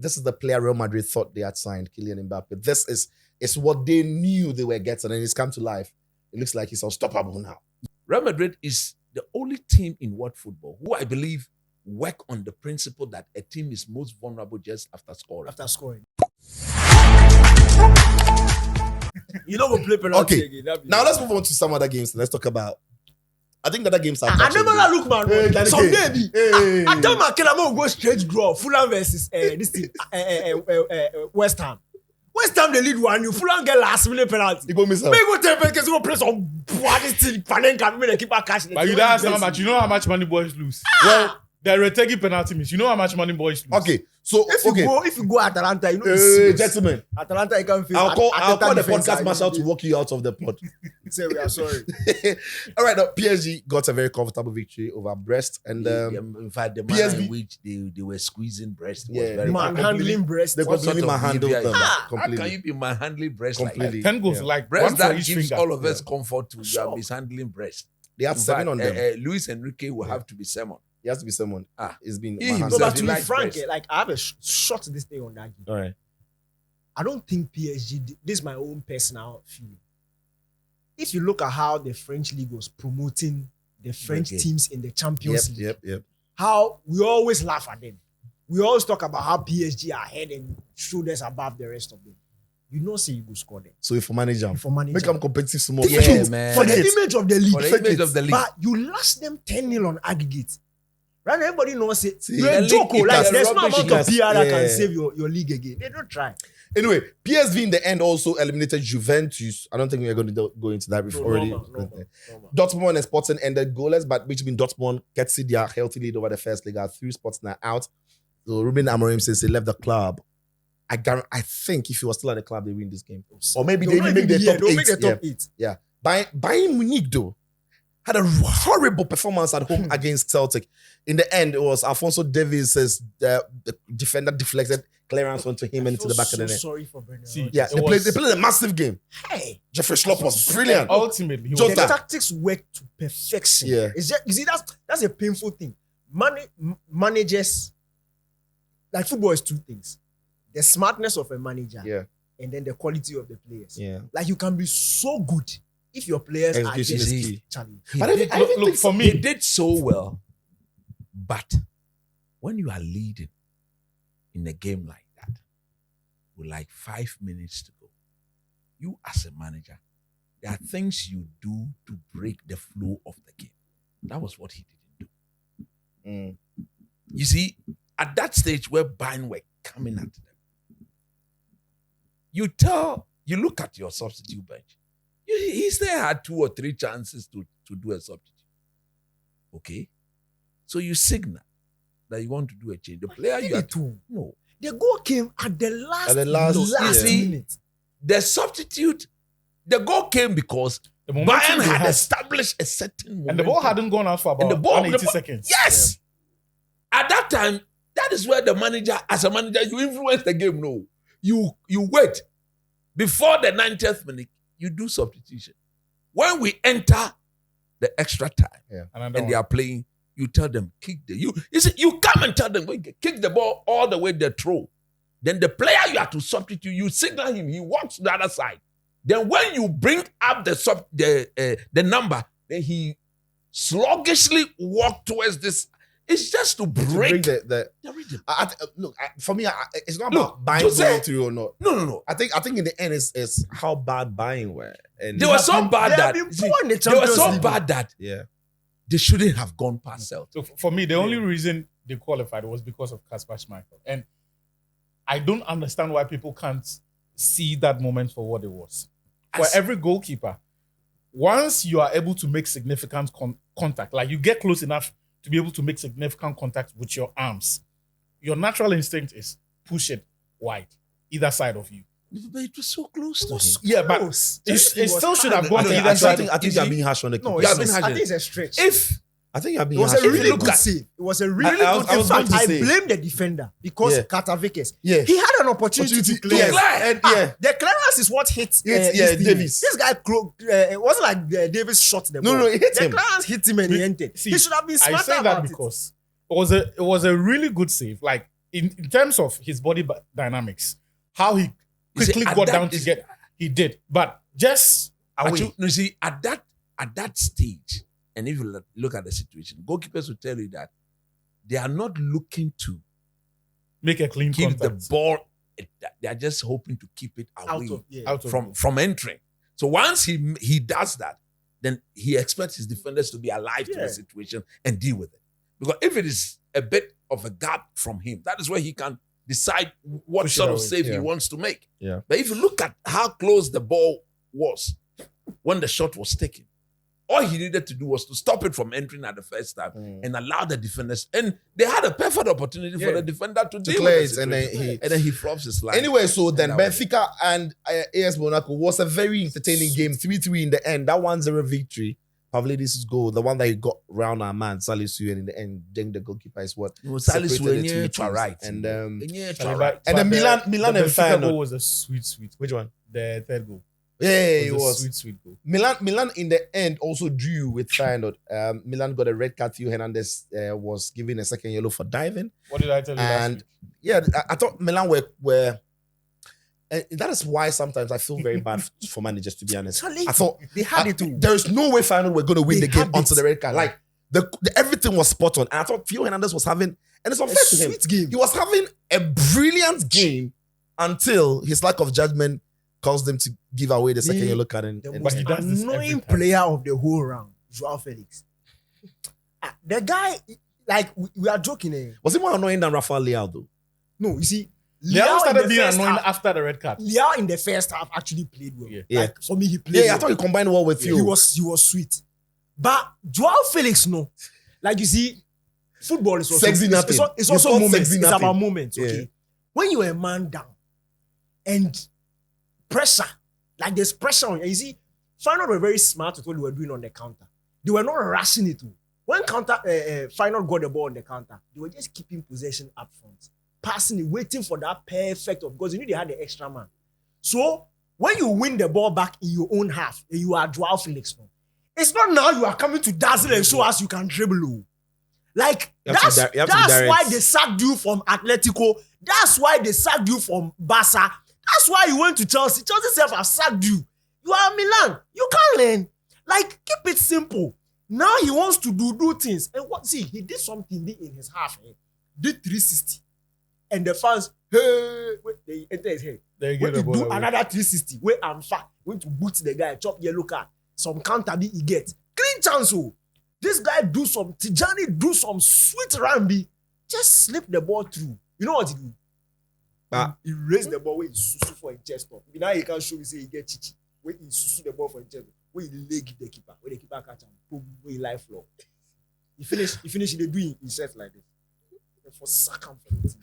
this is the player Real Madrid thought they had signed, Kylian Mbappe. This is what they knew they were getting, and it's come to life. It looks like he's unstoppable now. Real Madrid is the only team in world football who I believe work on the principle that a team is most vulnerable just after scoring. You know we'll play penalty Okay. again. Now let's move on to some other games. Let's talk about. I think the other games are. I never look, man. Hey, Some okay. baby. Hey. I tell my kid I'm gonna go straight draw. Fulham versus this team, West Ham. West Ham they lead 1-0. Fulham get last minute penalty. You go miss out. Maybe go take because go play some this thing. Panenka make the keeper catch. But you don't ask how much. You know how much money boys lose. Well, the retake penalty miss. You know how much money boys lose. Okay, so If you go Atalanta, you know it's serious. gentlemen, Atalanta you can face. I'll call the defense, podcast marshal to walk you out of the pod. Say we are sorry. All right, PSG got a very comfortable victory over Brest, and in fact, the manner PSV in which they were squeezing Brest was Yeah. very Manhandling breast. they What sort completely of manhandled behavior them is back How can completely. you be manhandling Brest Completely. like that? 10 goals, like Brest one for that each gives finger. all of us comfort to you are mishandling Brest. They had In 7 fact, on them. Luis Enrique will have to be summoned. He has to be someone. It's been He manhandled. No, himself- but to be like frank, Brest. like I have a short this thing on that game. All right. I don't think PSG. This is my own personal feeling. If you look at how the French league was promoting the French Okay. teams in the Champions League, Yep. how we always laugh at them. We always talk about how PSG are ahead and shoulders above the rest of them. You know, say you go score them. So if you manage them, For manager, make them competitive small. Take Yeah, it man. for the Take it. image of the league. For the Fake image it. of the league. But you last them 10-0 on aggregate. Right? Everybody knows it. See, You're a the joke. league Like is there's no rubbish. amount of PR that Yeah. can save your league again. They don't try. Anyway, PSV in the end also eliminated Juventus. I don't think we are going to go into that. We've already. Normal. Dortmund and Sporting ended goalless, but which means Dortmund gets their healthy lead over the first leg. 3 spots now out. So Ruben Amorim says he left the club. I think if he was still at the club, they win this game. Or maybe they even make the top 8. Make the top 8. Yeah. Bayern Munich, though, had a horrible performance at home against Celtic. In the end, it was Alphonso Davies' the defender deflected clearance onto him and into the back of the net. Sorry for Bernard. See, Yeah, It they was- played a massive game. Hey, Jeffrey Schlupp was brilliant. Ultimately, he Jota. was the tactics work to perfection. Yeah. It's just, you see, that's a painful thing. Managers, like football is 2 things: the smartness of a manager, Yeah. and then the quality of the players. Yeah. Like you can be so good if your players are Execution just is key. challenged. But I even look think for He me. did so well, but when you are leading in a game like that, with like 5 minutes to go, you as a manager, there are things you do to break the flow of the game. That was what he didn't do. Mm. You see, at that stage where Bayern were coming at them, you look at your substitute bench. He still had 2 or 3 chances to do a substitute. Okay? So you signal that you want to do a change. The player you are too. no. The goal came at the last You see, minute. The substitute, the goal came because The momentum Bayern they had had. established a certain momentum. And the ball hadn't gone out for about And the ball- 180 seconds. Yes. At that time, that is where the manager, as a manager, you influence the game. No. You wait. Before the 90th minute, you do substitution. When we enter the extra time and they are playing, you tell them, kick the you see, you come and tell them, kick the ball all the way they throw. Then the player you have to substitute, you signal him, he walks to the other side. Then when you bring up the number, then he sluggishly walk towards this. It's just to break the rhythm. look, for me, it's not Look, about buying Jose- going through or not. No. I think in the end, it's how bad buying were. And They were so bad They that have been see, poor in the they were Champions so League. bad that yeah, they shouldn't have gone past Celtic. So for me, the only reason they qualified was because of Kasper Schmeichel. And I don't understand why people can't see that moment for what it was. For every goalkeeper, once you are able to make significant contact, like you get close enough to be able to make significant contact with your arms, your natural instinct is push it wide, either side of you. But it was so close to him. Yeah, but Close. it still should have I gone to think, either I side. think you are being harsh on the No, keeper. Yeah, it's, I've been I hard. think it's a stretch. If I think you are being It was harsh. a on the really keeper. good save. It was a really I good. In was about fact, to I say. blame the defender because Yeah. Katavikes. Yeah. He had an opportunity to clear. Yes. And, the clearance is what hit. Davis. This guy, it wasn't like Davis shot the ball. No, it hit the him. clearance hit him and he entered. See, He should have been I smarter say that about because it was a really good save. Like in terms of his body dynamics, how he You see, quickly at got that down to is- get, he did. But just away. You see, at that stage, and if you look at the situation, goalkeepers will tell you that they are not looking to Make a clean keep contact. the ball. They are just hoping to keep it away Out of from entering. So once he does that, then he expects his defenders to be alive to Yeah. the situation and deal with it. Because if it is a bit of a gap from him, that is where he can decide what Push it sort of away. save he Yeah. wants to make. Yeah. But if you look at how close the ball was when the shot was taken, all he needed to do was to stop it from entering at the first time and allow the defenders. And they had a perfect opportunity for Yeah. the defender to deal clear with it, the and then situation. he- and then he flops his line. Anyway, so then that was Benfica and AS Monaco was a very entertaining game. 3-3 in the end. That 1-0 victory. Pavlidis' goal, the one that he got round our man, Salisu, and in the end, Deng, the goalkeeper, is what Salisu separated the Enye two to teams. right. And Enye to But- right. And then but Milan the and Benfica Feyenoord. goal was a sweet. Which one? The third goal. Yeah, it a was. sweet goal. Milan in the end also drew with Feyenoord. Milan got a red card. Theo Hernandez was given a second yellow for diving. What did I tell you last And week? yeah, I thought Milan were that is why sometimes I feel very bad for managers, to be honest. Charlie, I thought they had it too. there is no way Feyenoord were going to win They the game had onto it. the red card. Like the everything was spot on. And I thought Theo Hernandez was having, and it's A unfair to him. sweet game. He was having a brilliant game until his lack of judgment caused them to give away the second The- yellow card. And, The and- But most he does this every annoying time. player of the whole round, Joao Felix. The guy, like we are joking. was he more annoying than Rafael Leao though? No, you see, Leao in started the being first annoying half- after the red card. Leao in the first half actually played well. Yeah. Like for me, he played. Yeah, I well. thought he combined well with you. He was sweet. But Joao Felix, no. Like you see, football is also Sexy nothing. It's It's also called moments. sexy It's nothing. about moments. Okay. Yeah. When you're a man down and pressure, like there's pressure on you. You see, Feyenoord were very smart with what they were doing on the counter. They were not rushing it. When Feyenoord got the ball on the counter, they were just keeping possession up front, passing it, waiting for that perfect of, because you knew they had the extra man. So when you win the ball back in your own half, and you are Joao Felix, no, it's not now you are coming to dazzle and show us you can dribble. Oh. Like You have to that's be direct. why they sacked you from Atletico. That's why they sacked you from Barca. That's why you went to Chelsea. Chelsea self have sacked you. You are Milan. You can't learn. Like keep it simple. Now he wants to do things. And what? See, he did something in his half. Did 360, and the fans, hey, wait, they enter his head. They When get he the do ball away. another 360, where I'm fat, going to boot the guy, chop yellow card, some counter he get. Clean chance. Oh. This guy do some, Tijani do some sweet rambi, just slip the ball through. You know what he do? He raised the ball when he susu for a chest up. Now he can show me say he get chichi. When he susu the ball for a chest up, when he leg the keeper, when the keeper catch him, boom, when he lie floor. He finish, he doing himself like this. For second for the team.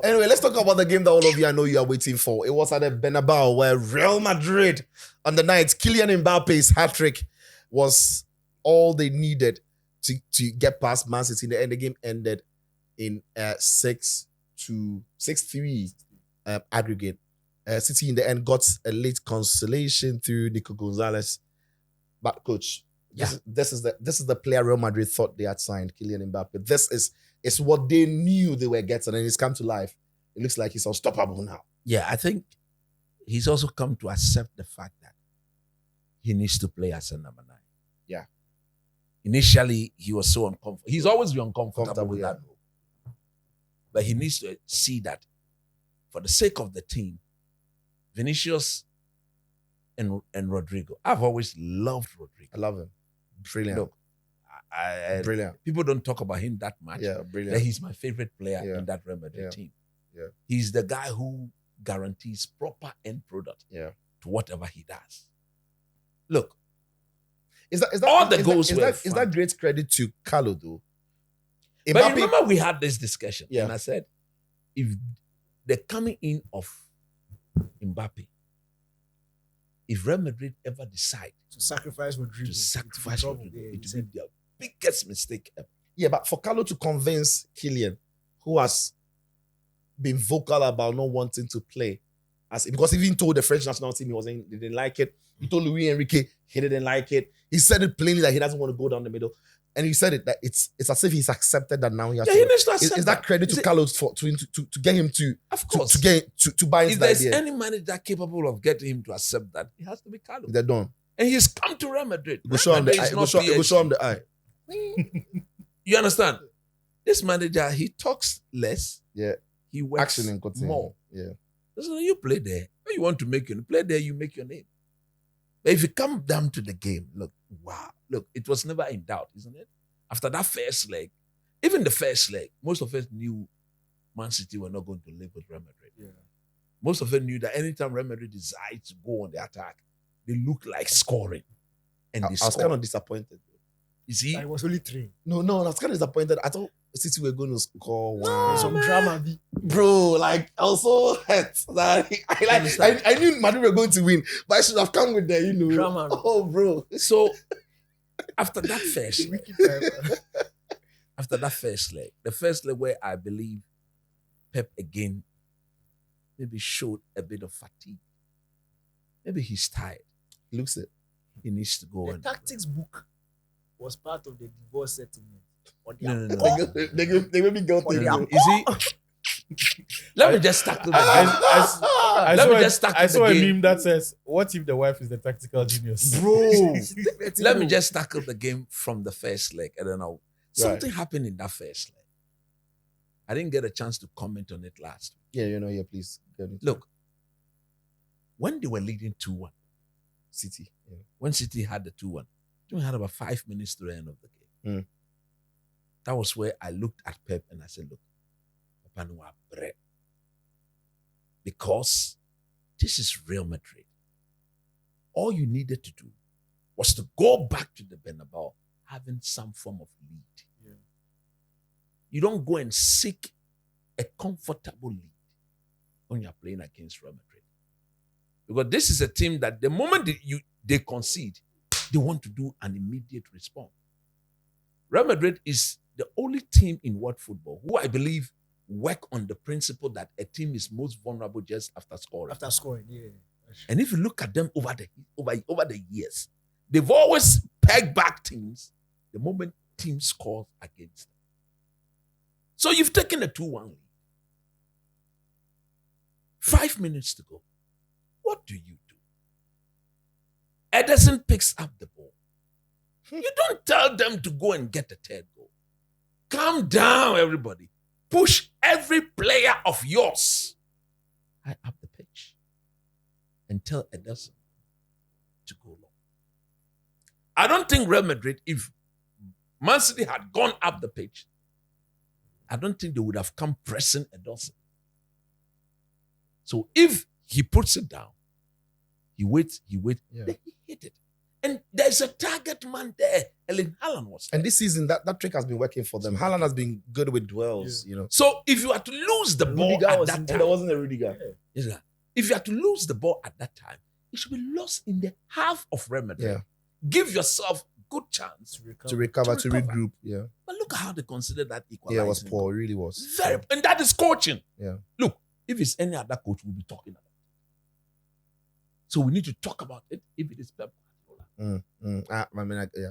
Anyway, let's talk about the game that all of you I know you are waiting for. It was at the Bernabeu where Real Madrid on the night, Kylian Mbappe's hat-trick was all they needed to get past Man City. In the end, the game ended in 6-3 aggregate. City in the end got a late consolation through Nico Gonzalez. But coach, this is the player Real Madrid thought they had signed, Kylian Mbappe. This is what they knew they were getting, and it's come to life. It looks like he's unstoppable now. Yeah, I think he's also come to accept the fact that he needs to play as a number 9. Yeah. Initially, he was so uncomfortable. He's always been uncomfortable with Yeah. that role. But he needs to see that for the sake of the team, Vinicius and Rodrigo. I've always loved Rodrigo. I love him. Brilliant. Look, Brilliant. people don't talk about him that much. Yeah, That brilliant. he's my favorite player Yeah. in that Real Madrid Yeah. team. Yeah. He's the guy who guarantees proper end product Yeah. to whatever he does. Look, Is that All the is goals that, were is fun. that great credit to Carlo though? but Mbappe- remember we had this discussion, Yeah. and I said, if the coming in of Mbappe, if Real Madrid ever decide To sacrifice Rodrigo. to sacrifice trouble. Rodrigo, Yeah, he it will said, be their biggest mistake ever. Yeah, but for Carlo to convince Kylian, who has been vocal about not wanting to play, because he even told the French national team he didn't like it. He told Luis Enrique he didn't like it. He said it plainly that he doesn't want to go down the middle. And you said it that it's as if he's accepted that now he has Yeah, to. he needs to accept Is that credit Is to it- Carlos to get him to Of course. to buy into If the there's idea? any manager capable of getting him to accept that, it has to be Carlos. They're done. And he's come to Real Madrid. Go show him the Real eye. Madrid Go is not show him PSG. the eye. You understand? This manager, he talks less. Yeah. He works Action and cutting. more. Yeah. So you play there. When you want to make your play there, you make your name. But if you come down to the game, look, wow, look, it was never in doubt, isn't it? After that first leg, even the first leg, most of us knew Man City were not going to live with Real Madrid. Yeah. Most of us knew that anytime Real Madrid decides to go on the attack, they look like scoring. And I they was score. kind of disappointed. You see? I was only 3. No, I was kind of disappointed. I thought City were going to score one. Some drama. Bro, like I was so hurt. Like, I knew Madrid were going to win, but I should have come with the, Drama. Oh, bro. So after that first leg, Wicked driver. after that first leg, the first leg where I believe Pep again maybe showed a bit of fatigue. Maybe he's tired. He looks it. He needs to go The and tactics book was part of the divorce settlement. Or the No. They made me go Or through. the You see, let me just tackle the game. I Let me saw, just tackle I saw the a game. meme that says, "What if the wife is the tactical genius?" Bro. Let me just tackle the game from the first leg, and then something happened in that first leg. I didn't get a chance to comment on it last week. Yeah, please. Look, when they were leading 2-1, City. Yeah. when City had the 2-1, we had about 5 minutes to the end of the game. That was where I looked at Pep and I said, look, Papa Noah bread. Because this is Real Madrid. All you needed to do was to go back to the Bernabeu having some form of lead. Yeah. You don't go and seek a comfortable lead when you're playing against Real Madrid. Because this is a team that the moment they concede, they want to do an immediate response. Real Madrid is the only team in world football who I believe work on the principle that a team is most vulnerable just after scoring. After scoring, yeah. And if you look at them over the years, they've always pegged back teams the moment teams score against them. So you've taken a 2-1 lead. 5 minutes to go. What do? Ederson picks up the ball. You don't tell them to go and get a third goal. Calm down, everybody. Push every player of yours high up the pitch and tell Ederson to go long. I don't think Real Madrid, if Man City had gone up the pitch, I don't think they would have come pressing Ederson. So if he puts it down, he waits, Yeah. then he hit it. And there's a target man there. Erling Haaland was there. And this season, that trick has been working for them. Haaland has been good with dwells, So if you are to lose the ball Rudiger at was that in time, there wasn't a Rudiger. yes, sir. If you are to lose the ball at that time, it should be lost in the half of Real Madrid. Yeah. Give yourself good chance. To recover, to recover. regroup. Yeah. But look at how they consider that equalizing. Yeah, it was poor. It really was. And that is coaching. Yeah. Look, if it's any other coach, we'll be talking about it. So we need to talk about it if it is Pep Guardiola. Yeah.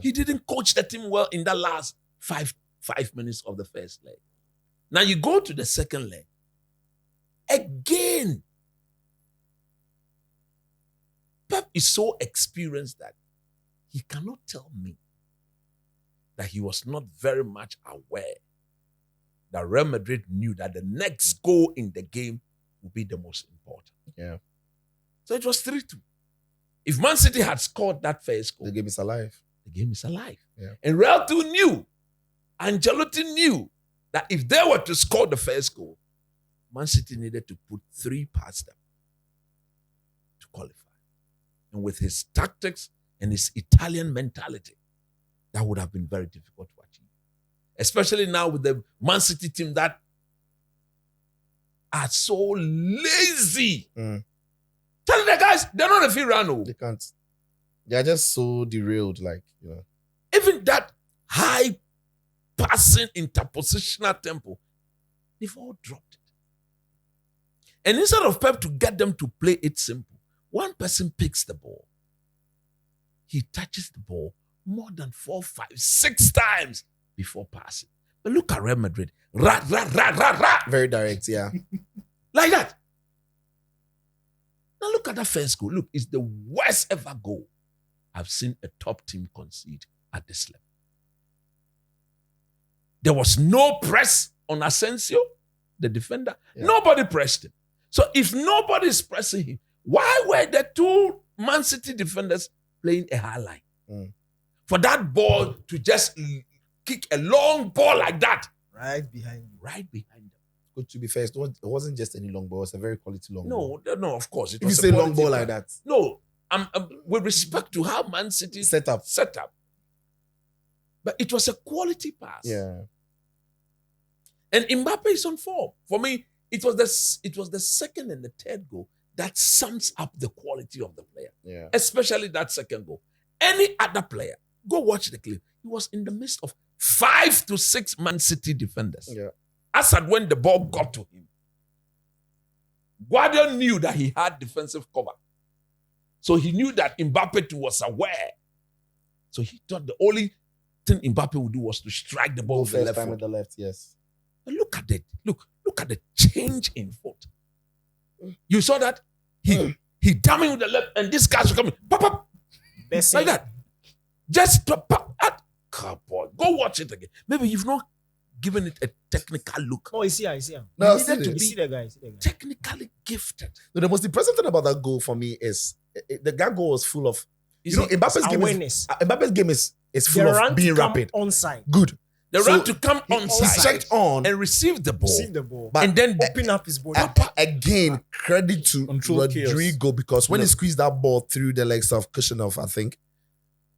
He didn't coach the team well in the last five minutes of the first leg. Now you go to the second leg. Again, Pep is so experienced that he cannot tell me that he was not very much aware that Real Madrid knew that the next goal in the game would be the most important. Yeah. So it was 3-2. If Man City had scored that first goal, The game is alive. the game is alive. Yeah. And Real 2 knew, Ancelotti knew that if they were to score the first goal, Man City needed to put 3 past them to qualify. And with his tactics and his Italian mentality, that would have been very difficult to achieve. Especially now with the Man City team that are so lazy. Tell the guys, they're not a free run. They can't. They are just so derailed, Even that high passing interpositional tempo, they've all dropped it. And instead of Pep to get them to play it simple, one person picks the ball. He touches the ball, more than 4, 5, 6 times before passing. But look at Real Madrid. Ra, ra, ra, ra, ra. Very direct, yeah. Like that. Now look at that first goal. Look, it's the worst ever goal I've seen a top team concede at this level. There was no press on Asensio, the defender. Yeah. Nobody pressed him. So if nobody is pressing him, why were the 2 Man City defenders playing a high line? For that ball to just kick a long ball like that. Right behind you. Right behind them. Good to be fair, it wasn't just any long ball, it was a very quality long ball. No, of course. It If you was a say long quality ball ball. like that, No, with respect to how Man City set up. But it was a quality pass. Yeah. And Mbappe is on form. For me, it was the second and the third goal that sums up the quality of the player. Yeah. Especially that second goal. Any other player, go watch the clip. He was in the midst of 5 to 6 Man City defenders. Yeah. As at when the ball got to him, Guardiola knew that he had defensive cover. So he knew that Mbappe too was aware. So he thought the only thing Mbappe would do was to strike the ball with the First left time foot. with the left, yes. But look at the change in foot. You saw that? He damning with the left, and this guy's coming. Pop, pop, Best like that. Just pop, pop. Come on, go watch it again. Maybe you've not given it a technical look. Oh, you see him. No, You needed to You be see the guy. technically gifted. No, the most impressive thing about that goal for me is that goal was full of Mbappe's game is full of being rapid. Onside. Good. The So, run to come He onside checked on, and receive the ball. See the ball. but And then Open up his body. again, credit to Control chaos. Rodrigo, because when No. he squeezed that ball through the legs of Kushnerov, I think,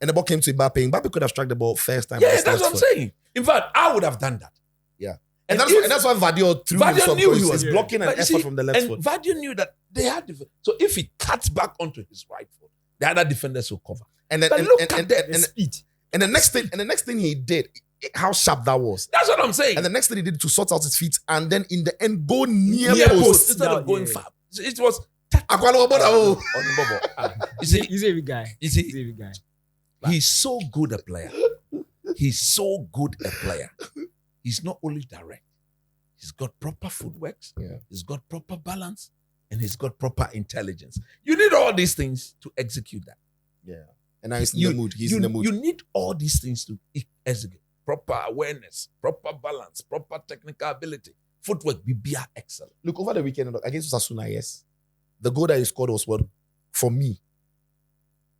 and the ball came to Mbappe could have struck the ball first time. yeah, with his that's left what I'm foot. saying. In fact, I would have done that. Yeah. And And that's why Vadio threw Vadio himself, knew because he was he's blocking an But you effort see, from the left and foot. Vadio knew that they had so if he cuts back onto his right foot, the other defenders will cover. And then But look at The speed. and the next thing he did, how sharp that was. That's what I'm saying. And the next thing he did to sort out his feet, and then in the end go near Near post. post instead of Yeah, going yeah. far. It was Akwala Oboda, oh. on the bubble. You He's a see, big guy. you He's a see, big guy. he's so good a player. He's so good a player. He's not only direct. He's got proper footwork. Yeah. He's got proper balance, and he's got proper intelligence. You need all these things to execute that. Yeah. And now he's in the mood. He's in the mood. You need all these things to execute. Proper awareness, proper balance, proper technical ability, footwork, BBR excellent. Look, over the weekend against Osasuna, yes, the goal that he scored was what, for me,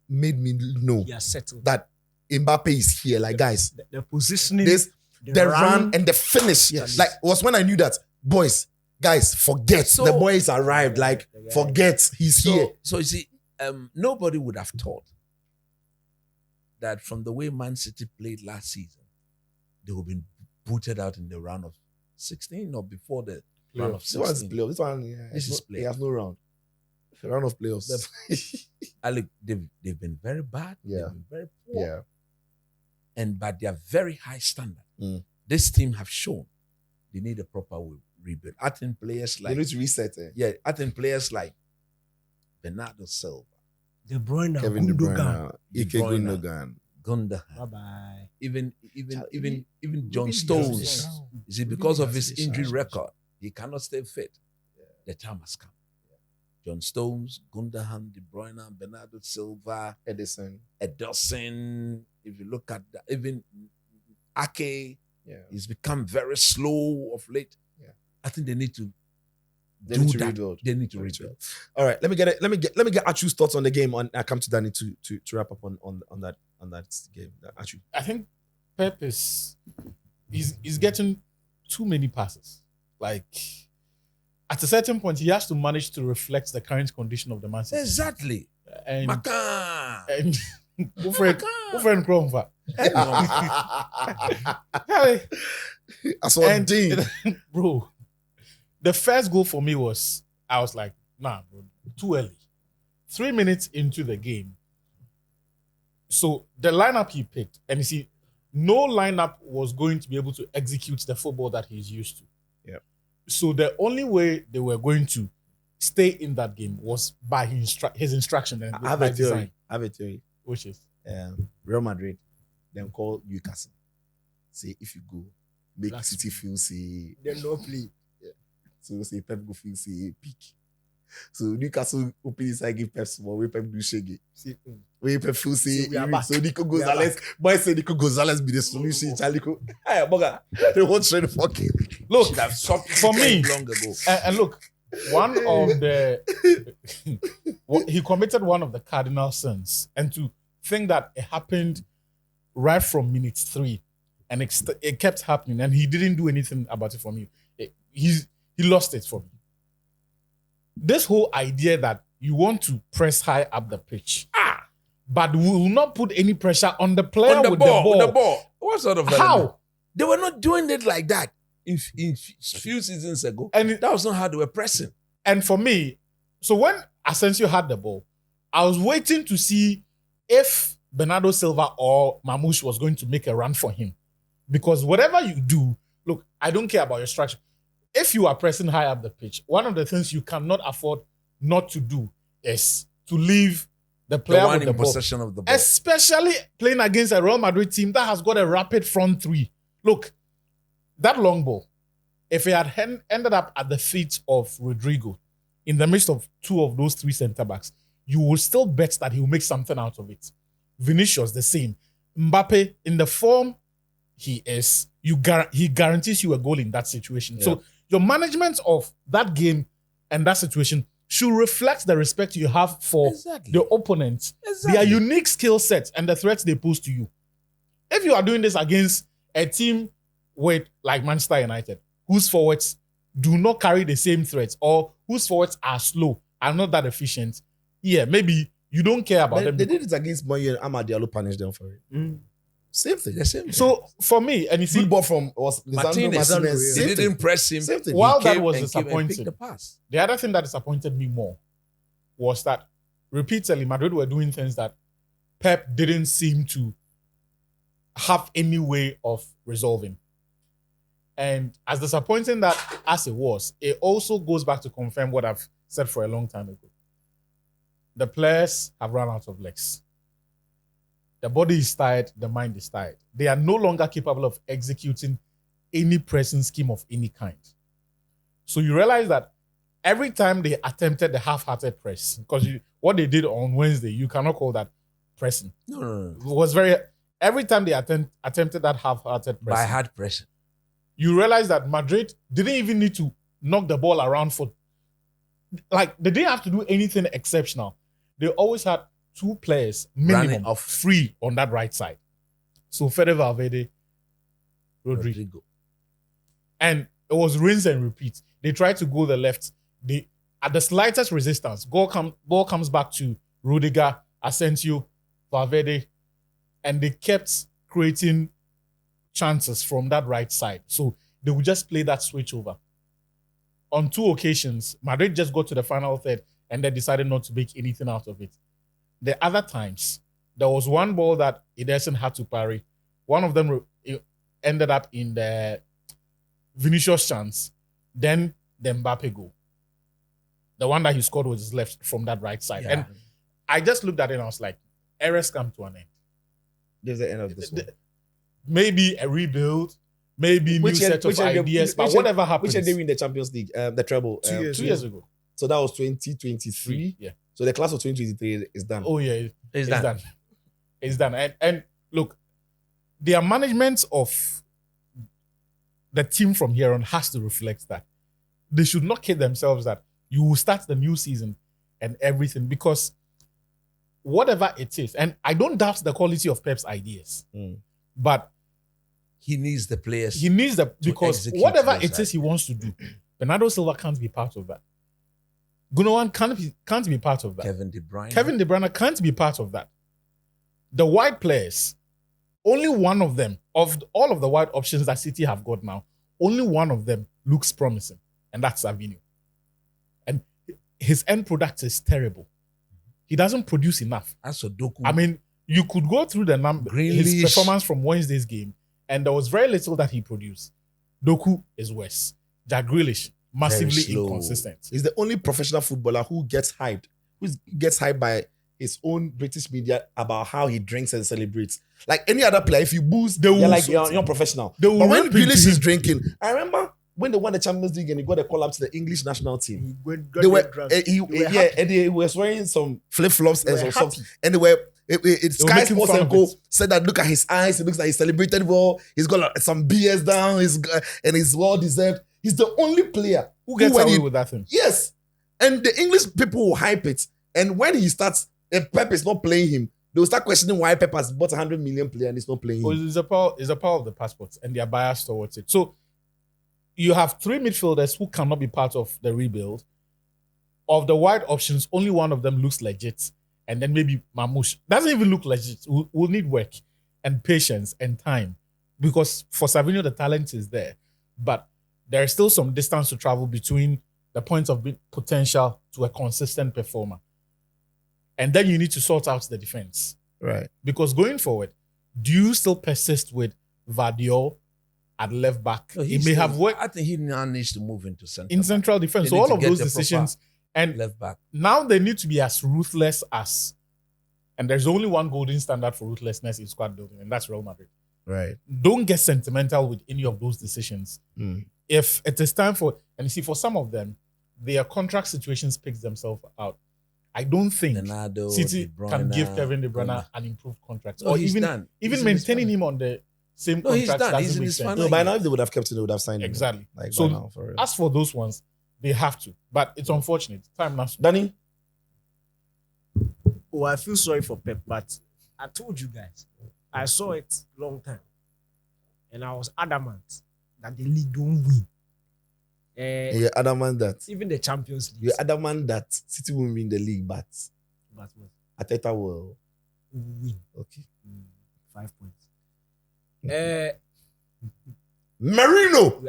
made me know Yeah, settled. that Mbappe is here. Like, guys, The positioning. this the run and the finish. Yes. Like, was when I knew that, boys, guys, forget So- the boys arrived. Like, Yeah. forget he's here. So you see, nobody would have thought that from the way Man City played last season, they would have been booted out in the round of 16 or before the round of This one's 16. playoff. This one, yeah, This is he has no round. The round of playoffs. Look, they've been very bad. Yeah. They've been very poor. Yeah. And but they are very high standard. Mm. This team have shown they need a proper rebuild. I think players They like need to reset it. I think players like Bernardo Silva, De Bruyne. Kevin De Gundogan. Bruyne, Ike Bruyne. Gundogan. Gundogan, Bye-bye. even John Maybe Stones. Stones. You see, because of his Maybe injury Stones. record, he cannot stay fit. The time has come. John Stones, Gundogan, De Bruyne, Bernardo Silva, Edison. Ederson. If you look at even Ake, Yeah. he's become very slow of late. Yeah. I think they need to They do need to that. rebuild. They need to They need to rebuild. All right, let me get Achu's thoughts on the game. I come to Danny to wrap up on that game. Achu. I think Pep is getting too many passes. Like at a certain point, he has to manage to reflect the current condition of the Man City. Exactly. And Maka. go friend Cromfa. Hey, I saw and Dean. bro, the first goal for me was I was like, nah, bro, too early. 3 minutes into the game. So the lineup he picked, and you see, no lineup was going to be able to execute the football that he's used to. Yeah. So the only way they were going to stay in that game was by his instruction and I have by a theory. design, I have a theory. which is Real Madrid. then call Newcastle. Say if you go, make Last City feel say. Then no play. So say Pep go feel say peak. So Newcastle open inside give Pep small. We Pep do shaggy. See, We Pep feel say. So we are back. So Nico We are Gonzalez. Boy say Nico Gonzalez be the solution. Charlie go. Hey, Boga. They won't try to fuck him. Look, Should have stopped for me, long ago. and look, one of the he committed one of the cardinal sins, and to think that it happened right from minute 3, and it kept happening, and he didn't do anything about it for me. He lost it for me. This whole idea that you want to press high up the pitch, but we will not put any pressure on the player On the with ball, the the ball. What sort of element? How? They were not doing it like that in few seasons ago. And That was not how they were pressing. And for me, so when Asensio had the ball, I was waiting to see if Bernardo Silva or Mamouche was going to make a run for him. Because whatever you do, look, I don't care about your structure. If you are pressing high up the pitch, one of the things you cannot afford not to do is to leave the The player one with the in ball. possession of the ball. Especially playing against a Real Madrid team that has got a rapid front 3. Look, that long ball, if it had ended up at the feet of Rodrigo in the midst of 2 of those 3 centre-backs, you will still bet that he will make something out of it. Vinicius, the same. Mbappe, in the form he is, he guarantees you a goal in that situation. Yeah. So your management of that game and that situation should reflect the respect you have for Exactly. the opponents, their unique skill sets and the threats they pose to you. If you are doing this against a team with like Manchester United, whose forwards do not carry the same threats or whose forwards are slow, are not that efficient, yeah, maybe you don't care about them. They did it against Man U and Amad Diallo punished them for it. Same thing. The same thing. So for me, and you see, Good ball from was Lisandro Martinez. Martinez. They Same didn't thing. press him. Same thing. While He that came was and disappointing, picked the pass. the other thing that disappointed me more was that repeatedly Madrid were doing things that Pep didn't seem to have any way of resolving. And as disappointing that as it was, it also goes back to confirm what I've said for a long time ago. The players have run out of legs. The body is tired, the mind is tired. They are no longer capable of executing any pressing scheme of any kind. So you realize that every time they attempted the half-hearted press, because what they did on Wednesday, you cannot call that pressing. No. It was every time they attempted that half-hearted By pressing, hard pressure. you realize that Madrid didn't even need to knock the ball around they didn't have to do anything exceptional. They always had 2 players minimum Running off. free on that right side. So Fede Valverde, Rodrigo. And it was rinse and repeat. They tried to go the left. They, at the slightest resistance, ball comes back to Rudiger, Asensio, Valverde, and they kept creating chances from that right side. So they would just play that switch over. On 2 occasions, Madrid just got to the final third and they decided not to make anything out of it. The other times, there was one ball that Ederson had to parry. One of them ended up in the Vinicius chance. Then the Mbappe goal. The one that he scored with his left from that right side. Yeah. And I just looked at it and I was like, errors come to an end. This is the end of this one. Maybe a rebuild, maybe new set of ideas, but whatever happens. Which year they win the Champions League? The treble. 2 2 years ago. So that was 2023. Yeah. So the class of 2023 is done. Oh, yeah. It's done. It's done. And look, their management of the team from here on has to reflect that. They should not kid themselves that you will start the new season and everything, because whatever it is, and I don't doubt the quality of Pep's ideas, but He needs the players. he needs because execute whatever those it is he wants to do, Bernardo Silva can't be part of that. Gundogan can't be part of that. Kevin De Bruyne. Kevin De Bruyne can't be part of that. The wide players, only one of them, of all of the wide options that City have got now, only one of them looks promising, and that's Savinho. And his end product is terrible. He doesn't produce enough. That's Doku. I mean, you could go through the number, his Grealish. performance from Wednesday's game, and there was very little that he produced. Doku is worse. Jack Grealish, massively slow. inconsistent. He's the only professional footballer who gets hyped by his own British media about how he drinks and celebrates. Like any other player, if you boost, they're like, you're professional. They will But when rip into Grealish is him. drinking, I remember when they won the Champions League and he got a call up to the English national team. He went, got They were, them drunk. and he was wearing some flip flops and They were some socks, happy. and they were. Sky making Sports fun and of Co it. said that look at his eyes. He looks like he celebrated well. He's got like, some BS down. And he's well deserved. He's the only player Who gets when away he- with that thing? Yes, and the English people will hype it. And when he starts, if Pep is not playing him, they'll start questioning why Pep has bought 100 million player and he's not playing Well, him. it's a power of the passports, and they are biased towards it. So you have 3 midfielders who cannot be part of the rebuild. Of the wide options, only one of them looks legit, and then maybe Mamouche doesn't even look legit. Will need work and patience and time, because for Savinho the talent is there, but there is still some distance to travel between the points of potential to a consistent performer, and then you need to sort out the defense. Right. Because going forward, do you still persist with Vardiol at left back? No, It may have worked I think he now needs to move into center. in central defense. They So need all to of get those the decisions, and left back. now they need to be as ruthless as, and there's only one golden standard for ruthlessness in squad building, and that's Real Madrid. Right. Don't get sentimental with any of those decisions. Mm. If it is time for, and you see, for some of them, their contract situations picks themselves out. I don't think Leonardo, City De Bruyne, can give Kevin De Bruyne Gomez. an improved contract, No, or he's even done. even He's in his maintaining final. him on the same No, he's contract done. doesn't He's in make his sense. final. No, by now if they would have kept him, they would have signed him. Exactly. Like So by now, for real. as for those ones, they have to, but it's unfortunate. Time now. Danny? Oh, I feel sorry for Pep, but I told you guys, I saw it long time, and I was adamant that the league don't win. You're adamant that Even the Champions League. you're adamant that City will win the league, but But what? Arteta will. We will win. Okay. 5 points. Merino,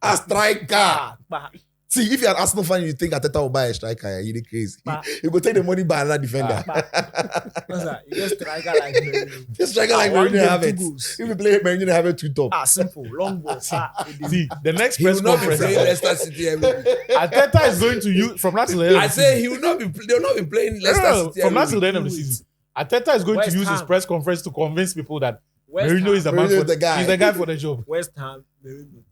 a striker. But See, if you're an Arsenal fan, you think Arteta will buy a striker, you're crazy. But- You go take the money by another defender. what's that? You just striker like Merino. Just striker like One Merino game, have 2 it. goals. If you play Merino, have it 2 top. Simple. Long ball. See, the next He will press not be conference, playing Leicester City every week. Arteta is going to use from now till the end. I of the say season. he will not be. They will not be playing Leicester No, City from now every till the week. end of the season. Arteta is going West to use his Ham. press conference to convince people that West Merino is the Ham. man Merino for is the guy. He's the guy for the job. West Ham. Merino.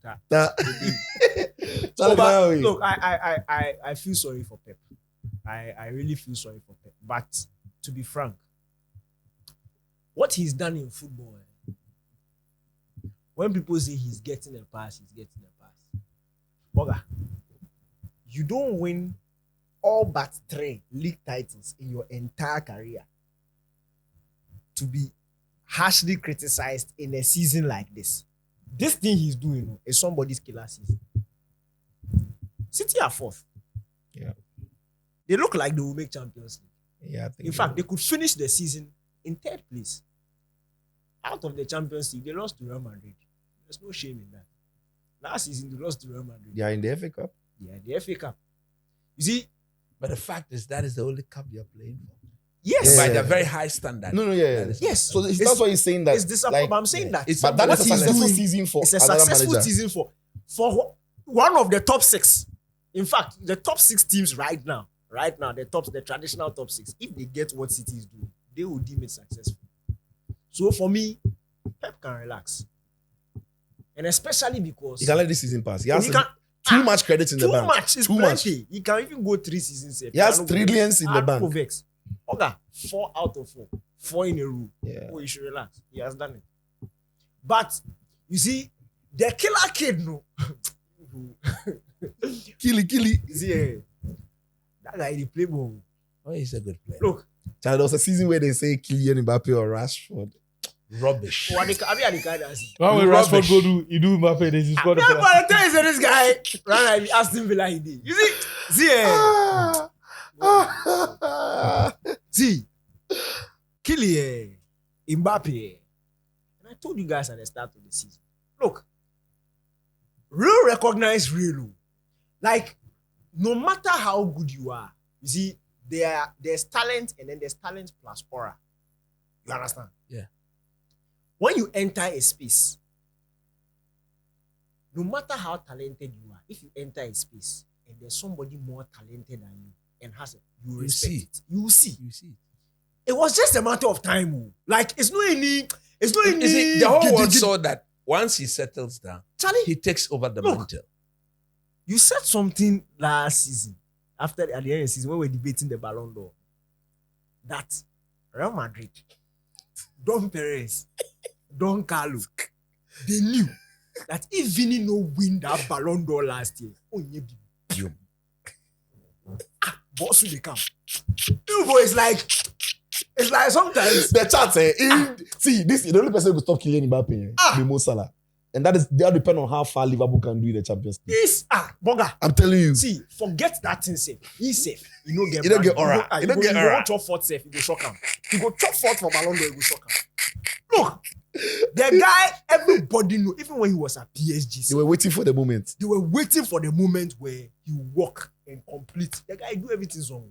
Charlie, But look, I feel sorry for Pep. I really feel sorry for Pep. But to be frank, what he's done in football, when people say he's getting a pass, he's getting a pass. Boga, you don't win all but 3 league titles in your entire career to be harshly criticized in a season like this. This thing he's doing is somebody's killer season. City are 4th. Yeah. They look like they will make Champions League. Yeah, I think In fact, they could finish the season in 3rd place. Out of the Champions League, they lost to Real Madrid. There's no shame in that. Last season, they lost to Real Madrid. they are in the FA Cup. Yeah, the FA Cup. You see, But the fact is, that is the only cup you're playing for. yes. By Yeah. the very high standard. No, yeah. That is- Yes. So It's- that's why he's saying that. It's disappointing. I'm saying that. It's but that what is a he's successful doing, season for it's a another successful manager. season for one of the top 6. In fact, the top 6 teams right now, the traditional top 6, if they get what City is doing, they will deem it successful. So for me, Pep can relax. And especially because He can let this season pass. He has he can- too much credit in the too bank. much is Too much. plenty. He can even go 3 seasons. He has trillions in the bank. Vex. Okay, 4 out of 4. 4 in a row. Yeah. Oh, you should relax. He has done it. But you see, the killer kid, no. Killy. See, that guy, he play ball. Oh, he's a good player. Look, There was a season where they say Kylian Mbappe or Rashford. Rubbish. what the I mean, the guy that's When will Rubbish. Rashford go do? You do Mbappe, then he's got yeah, but the time is this guy ran like Aston Villa he did. You see, Kylian Mbappe. And I told you guys at the start of the season. Look, real recognize real. Like, no matter how good you are, you see, there's talent and then there's talent plus aura. You understand? Yeah. When you enter a space, no matter how talented you are, if you enter a space and there's somebody more talented than you and has it, you You respect see. it. You will see. You see. It was just a matter of time. Like it's not any. You see, the whole world saw that once he settles down, Charlie, he takes over the Look. mantle. you said something last season at the end of the season when we were debating the Ballon d'Or that Real Madrid, Don Perez, Don Carlo, they knew that if Vini no win that Ballon d'Or last year, boss will come. You boy, it's like sometimes The chance, see, this is the only person who will stop Kylian Mbappe, the Mo Salah. And that depend on how far Liverpool can do in the Champions League. this Boga. I'm telling you. See, forget that thing safe. He's safe. You don't get He don't get brand. aura. He don't get You aura. go top fourth safe. You go shock him. You go top fourth for Ballon d'Or. You go shock him. Look, the guy. Everybody know. Even when he was at PSG, They were waiting for the moment. they were waiting for the moment where he walk and complete. The guy do everything wrong.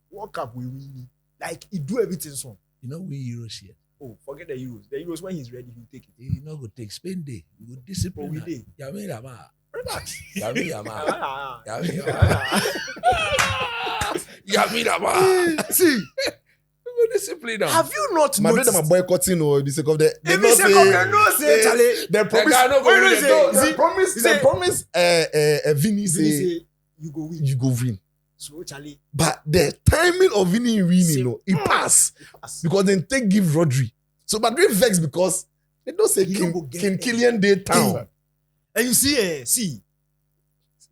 Walk up with Winnie. Like he do everything wrong. You know, we Euros here. Oh, forget the Euros. The Euros when he's ready, he'll take it. You know, go take Spain day. You go discipline. But we did. Yami Yama. Relax. Yami Yama. Ah, Yami Yama. Yami Yama. See, We go discipline now. have you not My brother, noticed? my boycotting or the sake of the. If you say, "Come no say, Charlie." They promise. guy no go Why win don't the you goal. say- They promise. He They say- promise. Vinny Vini say say, you go win. you go win. So Charlie, But the timing of Vinny winning, Say- you know, it pass pass. because then they give Rodri. So Madrid vex because they don't say He King no go get Kylian Day town. And you see,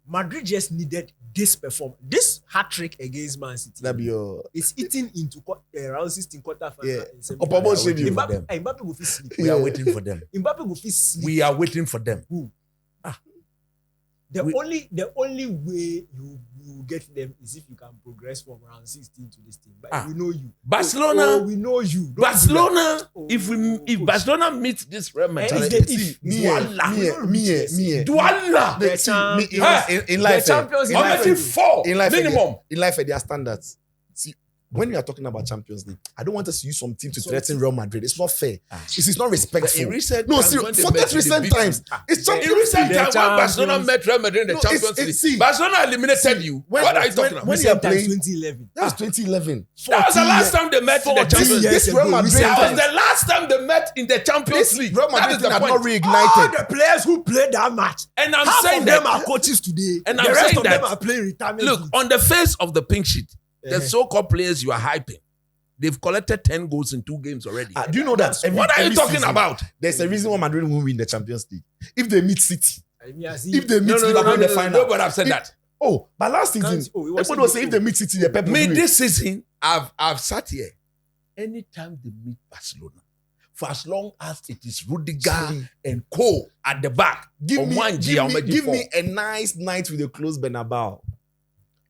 Madrid just needed this performance. This hat trick against Man City. That be your It's eating into round 16 quarter final. Yeah. and semi Upper final. bowl shame you. Mbappe go fit sleep. We are waiting for them. Mbappe go fit sleep. We are waiting for them. The we- only way you get them is if you can progress from round 16 to this team. But we know you. Barcelona. Oh, we know you. Don't do that. Barcelona. Oh, if coach. Barcelona meets this Real Eh, Madrid, it's the see, if. me, Voila. me. Douala. The See, me, champions. in life, The champions in in life, Already life. four in life, minimum. in life, there are standards. See, when we are talking about Champions League, I don't want us to use some team to threaten Real Madrid. It's not fair. It's not respectful. In recent No, times, see, when they forget met, they recent beat times. you. It's In Champions recent League. times, when Barcelona met Real Madrid in the No, Champions League, see, Barcelona eliminated you. when- What are you talking when- about? when you are playing- 2011. That was 2011. That was the 14 last years. time they met in the 14 Champions League. years This Real ago, Madrid- That was recent the last time they met in the Champions This League. Real That Madrid is thing the has not point. All reignited. the players who played that match, And I'm half saying of them that. are coaches today. And the I'm rest saying of them that- are playing retirement. Look, league. on the face of the pink sheet, the Eh. so-called players you are hyping, they've collected 10 goals in 2 games already. Do you know that? What are you every talking season, about? There's a reason why Madrid won't win the Champions League. If they meet City, I mean, I see. if they meet Liverpool in the final. no, but I've said If- that. Oh, but last season, Can't- oh, it wasn't everybody was saying if before. they meet City, the Pep will Me do it. this season, I've sat here. Anytime they meet Barcelona, for as long as it is Rudiger and Co at the back, Give Omanji, me a nice night with a close Bernabeu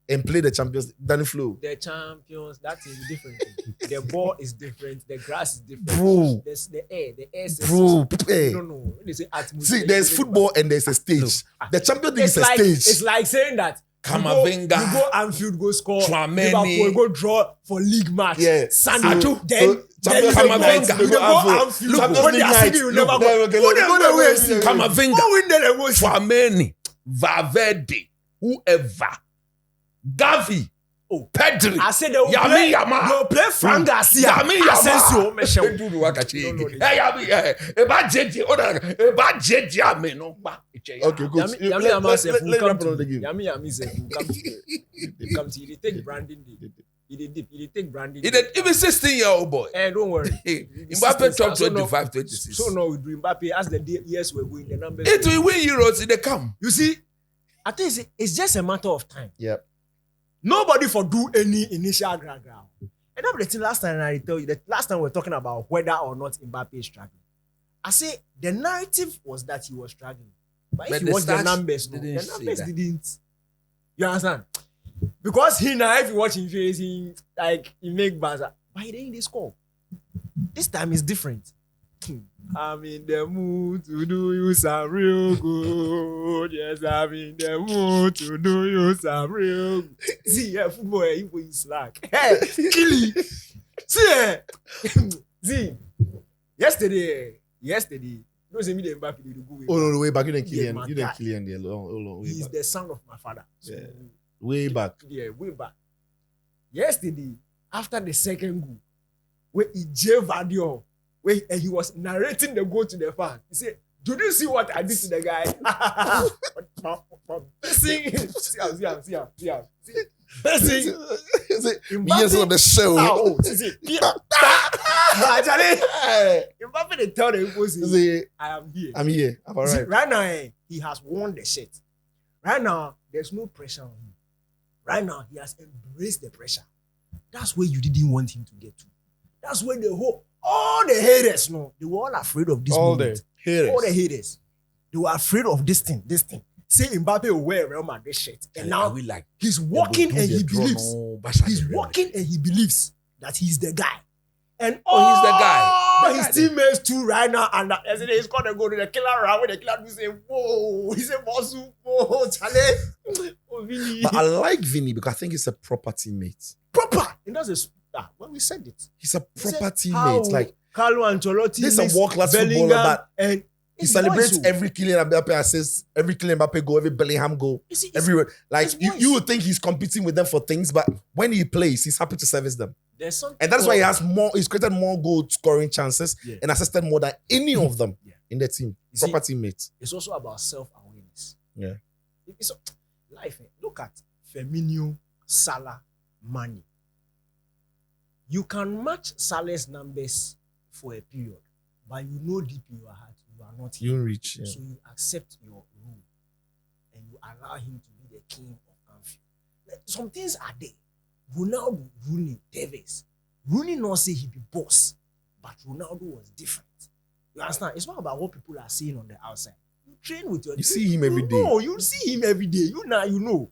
and play the Champions League. Danny Flo. The champions, that is different. The ball is different. The grass is different. Bro. There's the air. The air is Bro, hey. No. When they say atmosphere. See, there's football and there's a stage. The Champions League is a stage. It's like saying that Kamavinga. you go Anfield, go score. Tchouaméni. Liverpool go draw for league match. Yeah. Sunday. So- then Champions you League go- night, you they go go Anfield. Anfield. Look, When Champions they are League singing, you night. never Look, go. okay, Who look, them look, go look, there look, see? look, Kamavinga, Who win there and go see? Tchouaméni, Valverde, whoever, Gavi, Pedri, I said they will Yami play. Yama. They will play Frank Garcia. Yami Yama. Asensio, Michel. Edudu Wakachi. No, no, Eba JJ, Eba JJ, amen, no, ba. Okay, coach. Yami Let- Yama let- said, let- "Who let come them put on the to game. Yami Yami said, "Who come to they come to you. They take branding day. He take branding. He did even 16-year-old boy. Eh, don't worry. Mbappe top So now- 25, 26. So now we do Mbappe as the years we're going, the numbers. It will win Euros if they come. You see, I think it's just a matter of time. Yep. Nobody for do any initial ground. And that's the thing last time I tell you that last time we were talking about whether or not Mbappe is struggling. I say the narrative was that he was struggling. But But if you the watch the stats numbers, no, didn't the say numbers that. didn't. You understand? Because he now, if you watch him facing, like he make buzzer, but he didn't score. This time is different. I'm in the mood to do you some real good. Yes, I'm in the mood to do you some real good. See, yeah, football, you put slack. Hey, Killy. See, see, yesterday, don't say me the Mbappe did go away. Oh, no, way back. You didn't Yeah, Kylian. my You didn't guy. Kylian there. Long, way He's back. the son of my father. So, Yeah. Way back. yeah, way back. Yesterday, after the second goal, where he gave video, and he was narrating the goal to the fan. He said, "Did you see what I did to the guy?" See Years on the show. Mbappe, they tell the I am here. I'm here. I'm See, alright. right now, he has won the shit. Right now, there's no pressure on him. Right now, he has embraced the pressure. That's where you didn't want him to get to. That's where all the haters, no, they were all afraid of this moment. All the haters. They were afraid of this thing. Say Mbappe will wear Real Madrid shirt. And now he's walking and he believes. He's walking and he believes that he's the guy. And he's the guy. His teammates too right now. And yesterday he's gonna go to the killer round where the killer do say, whoa, he said, whoa, Charlie. Oh, Vinny. But I like Vinny because I think he's a proper teammate. Proper. And that's when we said it. He's a proper teammate. Like Carlo Ancelotti. This is a world-class footballer, but and he celebrates every Kylian Mbappe assist, every Kylian Mbappe goal, every Bellingham goal, everywhere. Like you would think he's competing with them for things, but when he plays, he's happy to service them. And that's why he has more. He's created more goal scoring chances and assisted more than any of them in the team. Proper teammates. It's also about self-awareness. Yeah. It's life. Look at Firmino, Salah, Mane. You can match Salah's numbers for a period, but you know deep in your heart you are not You reach. So you accept your role and you allow him to be the king of Anfield. Like, some things are there. Ronaldo, Rooney, Tevez. Rooney not say he be boss, but Ronaldo was different. You understand? It's not about what people are saying on the outside. You train with your. You see him every day. No, you see him every day. You know.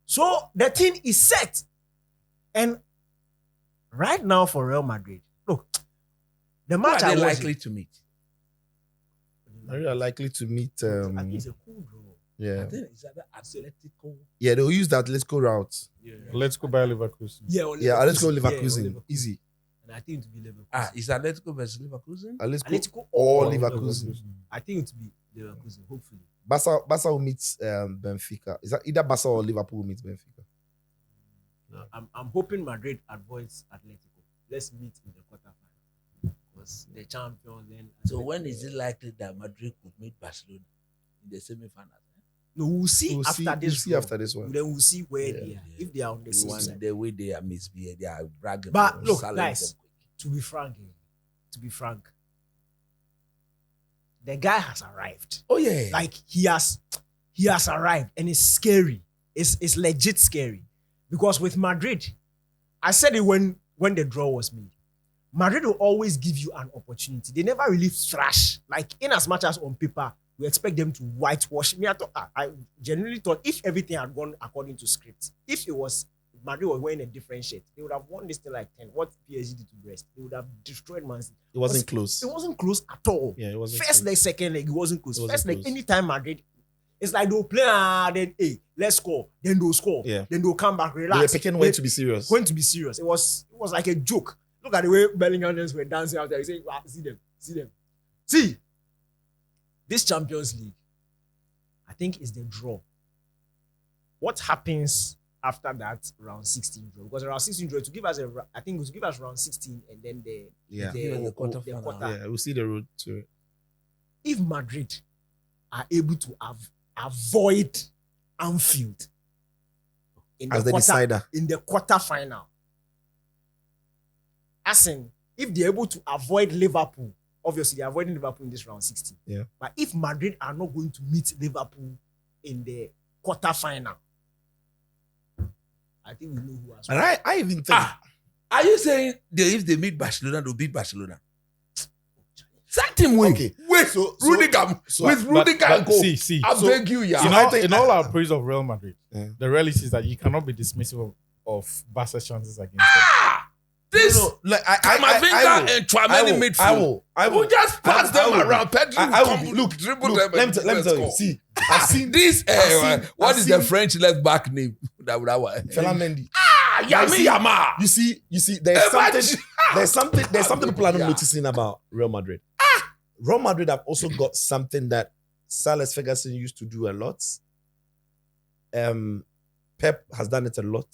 So the thing is set, and right now for Real Madrid, look, the match are they likely to meet? Are you likely to meet? I think it's a cool draw. Yeah. I think it's either Atletico. Yeah, they'll use the Atletico route. Yeah. Let's go by Leverkusen. Yeah, let's go Leverkusen. Easy. And I think it will be Leverkusen. Is Atletico versus Leverkusen? Atletico or Leverkusen. I think it will be Leverkusen, hopefully. Barca will meet Benfica. Is that either Barca or Liverpool will meet Benfica? I'm hoping Madrid avoids Atletico. Let's meet in the quarterfinal. Because the champions then. So when is it likely that Madrid could meet Barcelona in the semi-finals? No, we'll see after this one. Then we'll see where they are. If they are on the same side. The way they are misbehaved, they are bragging. But look, guys, to be frank, the guy has arrived. Oh yeah. Like he has arrived, and it's scary. It's legit scary. Because with Madrid, I said it when the draw was made. Madrid will always give you an opportunity. They never really thrash. Like in as much as on paper, we expect them to whitewash. I genuinely thought if everything had gone according to script, if it was Madrid was wearing a different shirt, they would have won this thing like 10. What PSG did to Brest, they would have destroyed Man City. It wasn't close. It wasn't close at all. Yeah, it wasn't. First leg, second leg, it wasn't close. First leg, close. anytime Madrid, it's like they'll play, then let's score. Then they'll score. Yeah. Then they'll come back, relax. They were picking when to be serious. When to be serious. It was like a joke. Look at the way Bellingham were dancing out there. You say, wow, see them. See, this Champions League, I think is the draw. What happens after that round 16 draw? Because round 16 draw to give us round 16 and then the quarter. Yeah, we'll see the road to it. If Madrid are able to avoid Anfield in as the decider in the quarterfinal, as in if they're able to avoid Liverpool, obviously they're avoiding Liverpool in this round 16. Yeah. But if Madrid are not going to meet Liverpool in the quarterfinal, I think we know who has. And I even think. Are you saying if they meet Barcelona, they'll beat Barcelona? That team win. Okay. Wait, Rudiger. With Rudiger go. See. I beg you, yeah. In all our praise of Real Madrid, the reality is that you cannot be dismissive of Barca's chances against them. This like Camavinga and Tchouaméni midfield. I will just pass them around. Pedro look, dribble them. Let me tell you. See, I've seen this. What is the French left back name? That one. Fela Mendy. Yama. You see. There's something people are not noticing about Real Madrid. Real Madrid have also got something that Sir Alex Ferguson used to do a lot. Pep has done it a lot.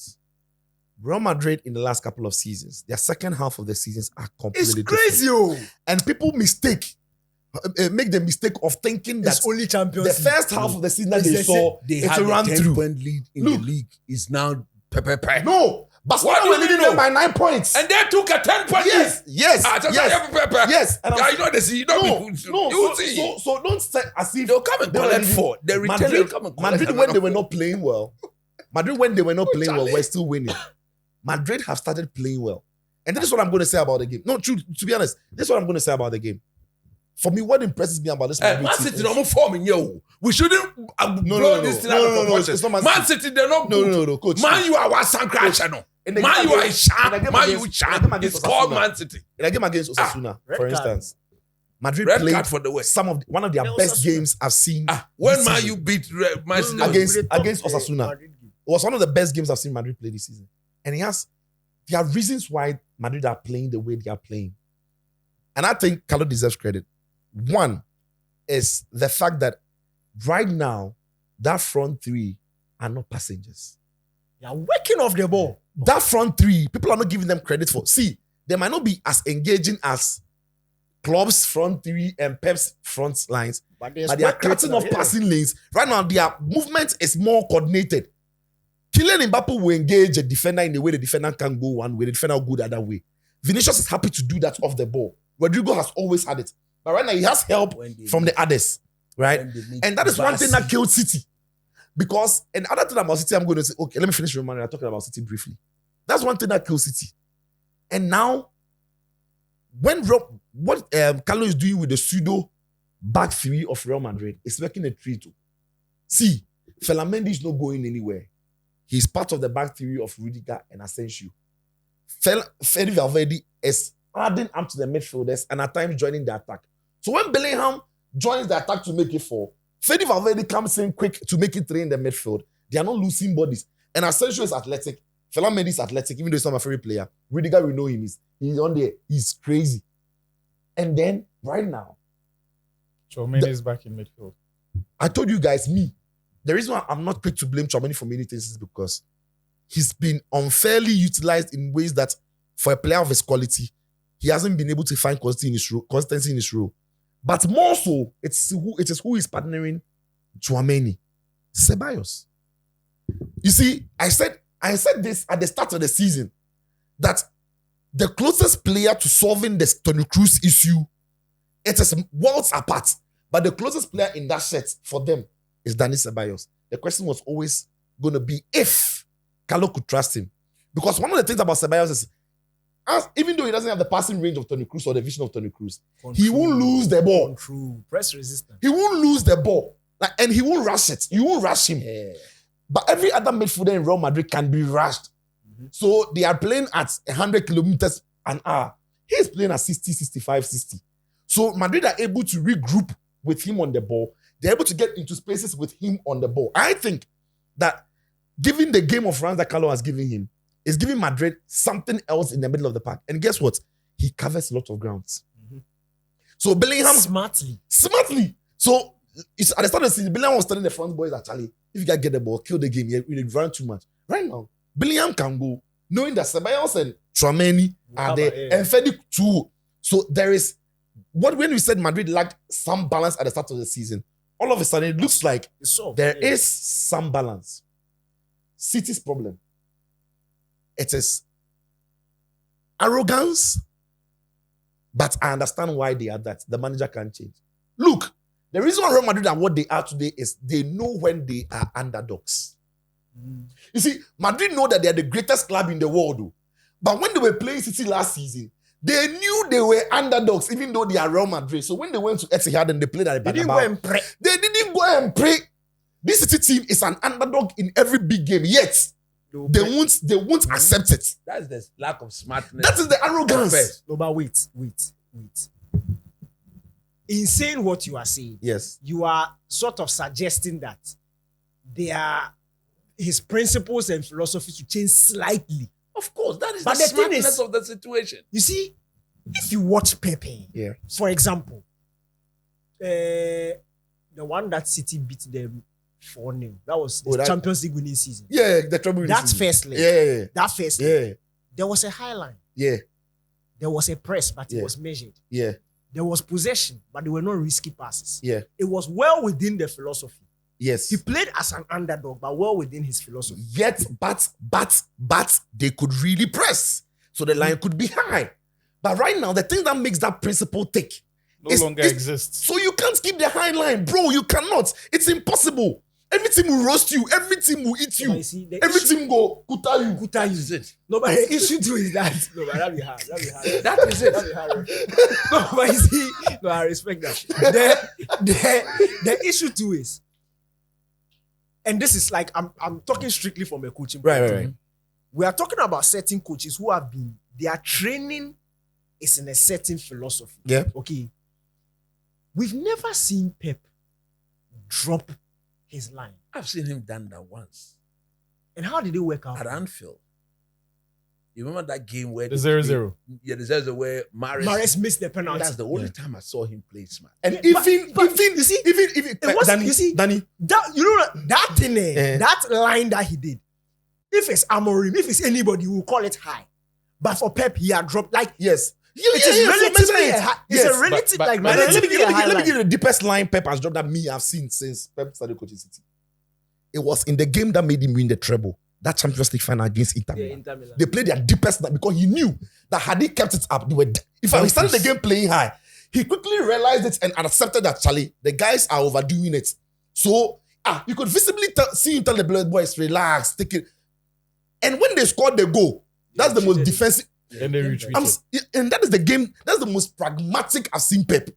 Real Madrid in the last couple of seasons, their second half of the seasons are completely It's crazy, different. And people make the mistake of thinking that it's only Champions the League. first half of the season that It's they the saw, They it's had a a run 10-point through. lead in Look. the league. It's now pepper. No, Barcelona What do were you leading mean them by 9 points. And they took a 10-point Yes, yes, pepper. yes. And Yeah, you know this. You know so don't say as if They'll come and they were collect leading. 4. They return. They'll come and collect Madrid when another they were 4. not playing well. Madrid when they were not playing well, Charlie. were still winning. Madrid have started playing well. And this is what I'm going to say about the game. No, true, to be honest, this is what I'm going to say about the game. For me, what impresses me about this Madrid Man team City is- no more forming you. We shouldn't no, this thing no, out of no, proportion. it's not Man City, they're not good. no, coach. Man, you are one crash no. In the Man, game you are against- sharp. in the game Man, you against- sharp. in the game It's against called Osasuna. Man City. In a game against Osasuna, red for card. instance, Madrid Red played card for the West. one of their Yeah, best Osasuna. games I've seen. When this Man season. you beat Man City Against Osasuna. Madrid game. It was one of the best games I've seen Madrid play this season. And there are reasons why Madrid are playing the way they are playing. And I think Carlo deserves credit. One is the fact that right now, that front three are not passengers. They are working off the ball. That front three, people are not giving them credit for. See, they might not be as engaging as Klopp's front three and Pep's front lines, but they are cutting off passing lanes. Right now, their movement is more coordinated. Kylian Mbappe will engage a defender in the way the defender can go one way, the defender will go the other way. Vinicius is happy to do that off the ball. Rodrigo has always had it. But right now, he has help from the others, right? And that is one thing that killed City. Because, and other thing about City, I'm going to say, okay, let me finish reminding. I'm talking about City briefly. That's one thing that killed City. And now, what Carlo is doing with the pseudo back three of Real Madrid is making a tree too. See, Felamendi is not going anywhere. He's part of the back three of Rudiger and Asensio. Fede Valverde is adding up to the midfielders and at times joining the attack. So when Bellingham joins the attack to make it 4, Fede Valverde comes in quick to make it 3 in the midfield. They are not losing bodies. And Asensio is athletic. Felamendi is athletic, even though he's not my favorite player. Rudiger, we know him. He's on there. He's crazy. And then, right now, Tchouaméni is back in midfield. I told you guys, the reason why I'm not quick to blame Tchouaméni for many things is because he's been unfairly utilized in ways that, for a player of his quality, he hasn't been able to find consistency in his role. But more so, it is who is partnering Tchouaméni. Ceballos. You see, I said this at the start of the season, that the closest player to solving the Toni Kroos issue, it is worlds apart. But the closest player in that set for them is Dani Ceballos. The question was always going to be if Carlo could trust him. Because one of the things about Ceballos is, even though he doesn't have the passing range of Toni Kroos or the vision of Toni Kroos, he won't lose the ball. Control. Press resistance. He won't lose the ball. And he won't rush it. You won't rush him. Yeah. But every other midfielder in Real Madrid can be rushed. Mm-hmm. So they are playing at 100 kilometers an hour. He is playing at 60, 65, 60. So Madrid are able to regroup with him on the ball. They're able to get into spaces with him on the ball. I think that given the game of runs that Carlo has given him, is giving Madrid something else in the middle of the park. And guess what? He covers a lot of grounds. Mm-hmm. So Bellingham... Smartly. So it's at the start of the season, Bellingham was telling the front boys, actually, if you can get the ball, kill the game. You run too much. Right now, Bellingham can go, knowing that Ceballos and Tchouaméni are there, and Fede too. So there is... when we said Madrid lacked some balance at the start of the season, all of a sudden it looks like there is some balance. City's problem, it is arrogance, but I understand why they are that. The manager can't change. Look, the reason why Real Madrid are what they are today is they know when they are underdogs. You see, Madrid know that they are the greatest club in the world, though. But when they were playing City last season, they knew they were underdogs, even though they are Real Madrid. So when they went to Etihad and they played at the They didn't go and pray. They didn't go and pray. This City team is an underdog in every big game, yet they won't accept it. That's the lack of smartness. That is the arrogance. No, but wait. In saying what you are saying, Yes. you are sort of suggesting that his principles and philosophy to change slightly. Of course, that is But the the thing smartness is- of the situation. You see, if you watch Pepe, Yeah. for example, the one that City beat them 4-0. That was the Oh, that- Champions League winning season. Yeah, the trouble. That's first leg. Yeah, That first leg. yeah, There was a high line. yeah, There was a press, but Yeah. it was measured. yeah, There was possession, but they were not risky passes. yeah. It was well within the philosophy. Yes. He played as an underdog, but well within his philosophy. Yet, but they could really press. So the line could be high. But right now, the thing that makes that principle tick No is- longer is- exists. So you can't keep the high line, bro. You cannot. It's impossible. Every team will roast you. Every team will eat But you. you see, the Every issue- team go kuta you. Kuta you. Is it? No, but the issue too is that. No, but that'd be hard. That'd be hard. That is it. That'd be hard. No, but you see, no, I respect that. The issue too is, and this is like I'm talking strictly from a coaching point of view. We are talking about certain coaches who have been, their training is in a certain philosophy. Yeah. Okay. We've never seen Pep drop his line. I've seen him done that once And how did it work out? at Anfield. You remember that game where The 0-0. Yeah, the 0-0 where Mahrez missed the penalty. That's the only time I saw him play smart. And Yeah, but you see, even was- you see- Danny, That, you know, that thing, Eh. that line that he did, if it's Amorim, if it's anybody, we'll call it high. But for Pep, he had dropped, like, yes. it is relatively a high. It's Yes, a relative, but- like, but- Let me relatively a high give line. you the deepest line Pep has dropped that me I've seen since Pep started coaching City. It was in the game that made him win the treble, that Champions League final against Inter Yeah, Milan. Inter Milan. They played their deepest line because he knew that had he kept it up, they were. If he started the game playing high, he quickly realized it and accepted that Charlie, the guys are overdoing it. So you could visibly see him tell the blood boys, relax, take it. And when they scored the goal, that's the most defensive. Then they retreated. And that is the game. That's the most pragmatic I've seen Pep.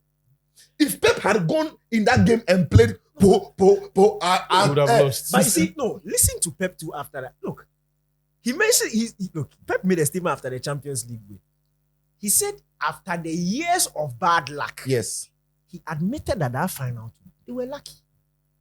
If Pep had gone in that game and played He would have lost. But you see, no, listen to Pep too after that. Look, he mentioned, look, Pep made a statement after the Champions League win. He said after the years of bad luck, yes. he admitted that final, they were lucky.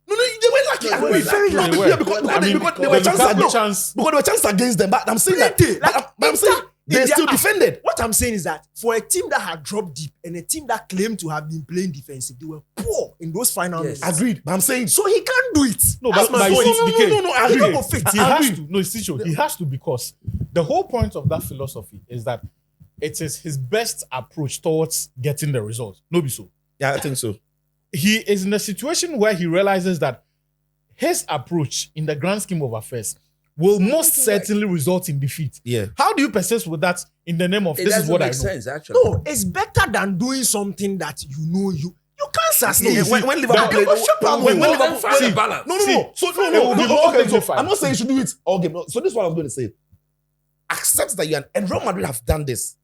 No, they were lucky. No, I they mean, were very lucky. lucky. They were. Yeah, because I mean, there were the chances. Lukaku No, chance. because there were chances against them. But I'm saying that. Plenty. Like, But I'm saying they Inter- still defended. What I'm saying is that for a team that had dropped deep and a team that claimed to have been playing defensive, they were poor in those final Yes. minutes. Agreed. But I'm saying So he can't do it. No, That's but my you point. see, DK, no, I He agree. don't go fit. He I has agree. to. No, it's true. He has to, because the whole point of that philosophy is that it is his best approach towards getting the result. No, be so. Yeah, I think so. He is in a situation where he realizes that his approach in the grand scheme of affairs will most certainly result in defeat. Yeah. How do you persist with that in the name of It this is doesn't what I know? make sense, actually. No, it's better than doing something that you know you can't sustain. Yeah, when Liverpool that- played, when Well, Liverpool then find see, a balance. No. So it will be more okay, so dignified. I'm not saying you should do it all game. No, so this is what I was going to say. Accept that you are, and Real Madrid have done this.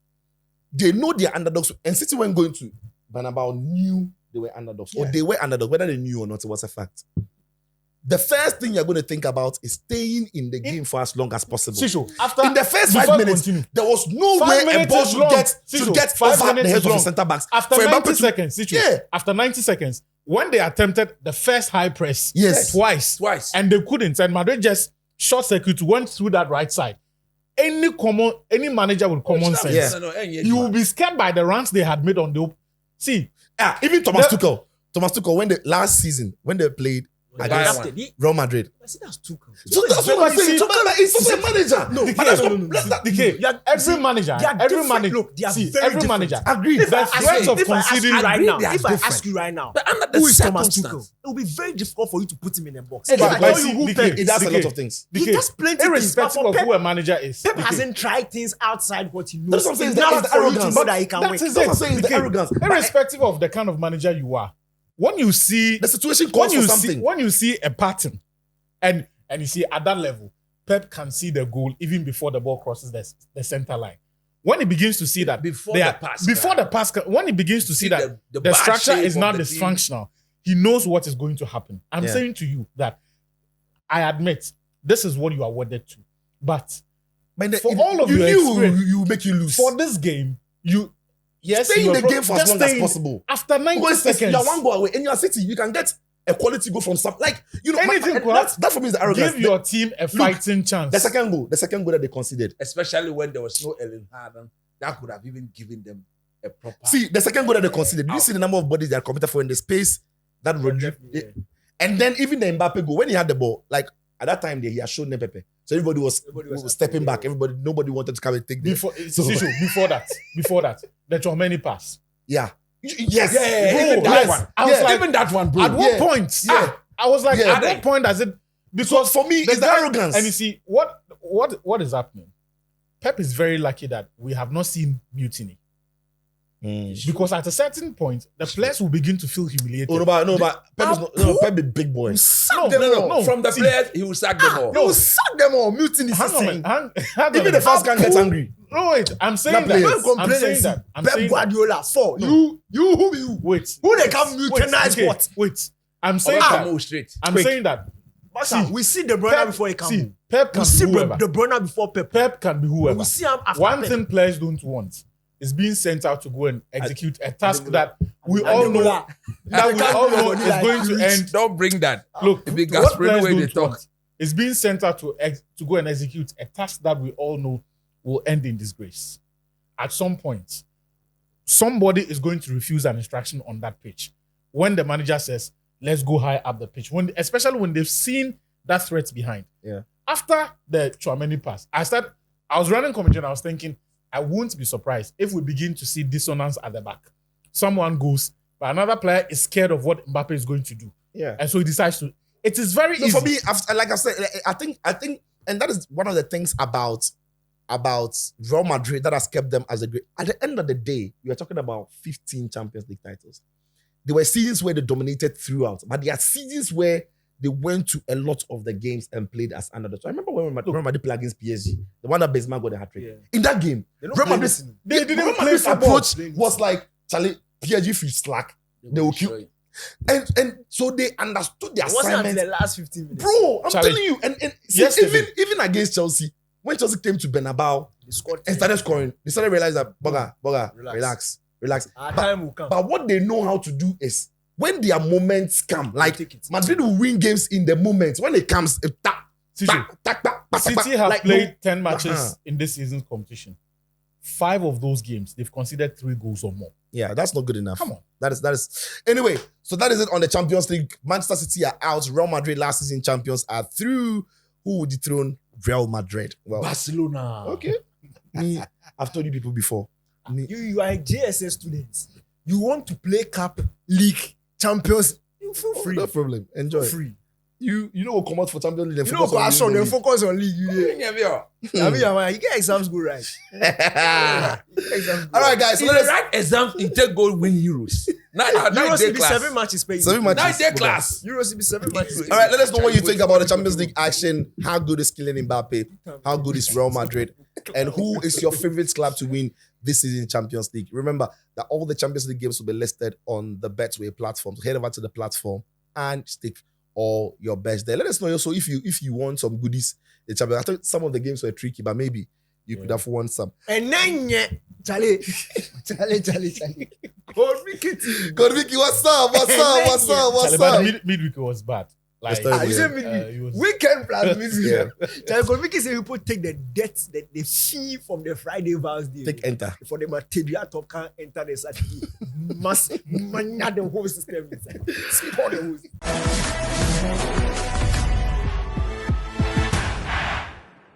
They know they are underdogs, and City weren't going to. Bernabeu knew they were underdogs, or they were underdogs, whether they knew or not. It was a fact. The first thing you're going to think about is staying in the game for as long as possible. Sisho, after In the first before 5 we minutes, continue, there was no 5 way a minutes ball is should long. get Sisho, 5 over the minutes heads is of the long. centre backs. after For 90 Mbappe to- seconds, Sisho, Yeah. after 90 seconds, when they attempted the first high press Yes. twice, and they couldn't, and Madrid just short circuit went through that right side. Any manager with common sense, Yeah. you will be scared by the runs they had made on the see. Even Thomas The- Tuchel, when last season, when they played Bayern against Munich. He- Real Madrid. I see that's too cool. So that's what I'm saying. So it's also a manager. No, but that's no. DK, You are- every see, manager, they are every different. manager, Look, they are see, very every different. manager. Agreed. The threat of If I ask conceding, you right now, they are if I different. ask you right now, But under the who is Thomas circumstance, Tuchel? It will be very difficult for you to put him in a box. Hey, If I but tell see, you who DK, Pep It does a is, lot of things. he does plenty things. But irrespective for of Pep, who a manager is. Pep DK. hasn't tried things outside what he knows. That's what I'm saying, It's the enough for you to arrogance. know that he can That win. is That's what I'm saying, it. the DK, arrogance. But- Irrespective of the kind of manager you are, when you see The situation calls for something. when you see a pattern, and you see at that level, Pep can see the goal even before the ball crosses the center line. When he begins to see that Before they the are- pass, before right? the pass, when he begins to see that the the bad structure shape is of not the dysfunctional, he knows what is going to happen. I'm Yeah. saying to you that I admit this is what you are wedded to, but But for all of your you experience- you make you lose. for this game, yes, Stay in you the are game for as just long as stay in- possible. After 90 Because seconds, you're one goal away, and you're City, you can get a quality goal from some. Like Anything could that for me is the arrogance. give your team a fighting chance. the second goal that they conceded. especially when there was no Ellen Harden, that could have even given them a proper. See, the second goal that they conceded. Did you see the number of bodies they are committed for in the space that Rodri? Yeah. And then even the Mbappe goal, when he had the ball, like at that time, he had shown Mbappe. So everybody was stepping back. Nobody wanted to come and take the before that, the Chouameni pass. Yeah. Yes. Even that one. I was like, even that one, bro. At what point? I was like, at what point does it? Because for me, it's the arrogance. And you see, what is happening? Pep is very lucky that we have not seen mutiny. Because at a certain point, the players will begin to feel humiliated. But Pep is big boy. No. From the players, he will sack them all. He will sack them all. Mutiny. Hang on. Even the first guy gets angry. No, wait. I'm saying that. Pep Guardiola. For you, who you? Wait. Who they come mutinize what? Wait. I'm saying that. I'm saying that. We see De Bruyne before he comes. Pep can be whoever. De Bruyne before Pep. Pep can be whoever. We see him after One Pep. thing players don't want is being sent out to go and execute a task that we all know is going to end. Don't bring that. Look, If you what spread players away, they don't talk. want is being sent out to go and execute a task that we all know will end in disgrace. At some point, somebody is going to refuse an instruction on that pitch. When the manager says, let's go high up the pitch, especially when they've seen that threat behind. Yeah. After the Chouameni pass, I was running commentary and I was thinking, I won't be surprised if we begin to see dissonance at the back. Someone goes, but another player is scared of what Mbappe is going to do. Yeah. And so he decides to. It is very easy. For me, like I said, I think, and that is one of the things about Real Madrid that has kept them as a great. At the end of the day, we are talking about 15 Champions League titles. There were seasons where they dominated throughout, but there are seasons where they went to a lot of the games and played as underdogs. So I remember when Real Madrid played against PSG, the one that Benzema got the hat-trick. Yeah. In that game, Real Madrid's approach was like, Charlie, PSG if you slack, they will kill. And so they understood the It wasn't assignment. until the last 15 minutes. Bro, I'm Charlie, telling you. And see, even against Chelsea, when Chelsea came to Bernabeu They scored and started scoring, they started realizing that, Boga, relax. Our time will come. But what they know how to do is, when their moments come, like take it. Madrid will win games in the moments. When it comes, City have played 10 matches in this season's competition. 5 of those games, they've conceded 3 goals or more. Yeah, that's not good enough. Come on. That is. Anyway, so that is it on the Champions League. Manchester City are out. Real Madrid last season champions are through. Who will dethrone Real Madrid? Well, Barcelona. okay. Me, I've told you people before. You are a JSS student. You want to play Cup, League, Champions. You feel free. No problem. Enjoy. Free. You know what come out for Champions League. You know, go action, then focus on League. You get exams go right. All right, guys. So In let the us. right exam, you take goal, win Euros. Euros Day will be class. 7 matches paid. 7 matches. 9 day class. Euros will be 7 matches paid. All right, let us know what you think about the Champions League action. How good is Kylian Mbappe? How good is Real Madrid? And who is your favorite club to win this season Champions League? Remember that all the Champions League games will be listed on the Betway platform. So head over to the platform and stick all your bets there. Let us know also if you want some goodies. The Champions. I thought some of the games were tricky, but maybe you could have won some. And then, Charlie. God, Vicky, what's up? Charlie, but midweek was bad. Like, That's terrible, You yeah. said midweek. he was- Weekend plus midweek. Yeah. Charlie, God, Vicky say people take the debt, the fee from the Friday vows day. Take enter. For them, Tedria top can enter the Saturday. Must manage the whole system. Spoil the whole system.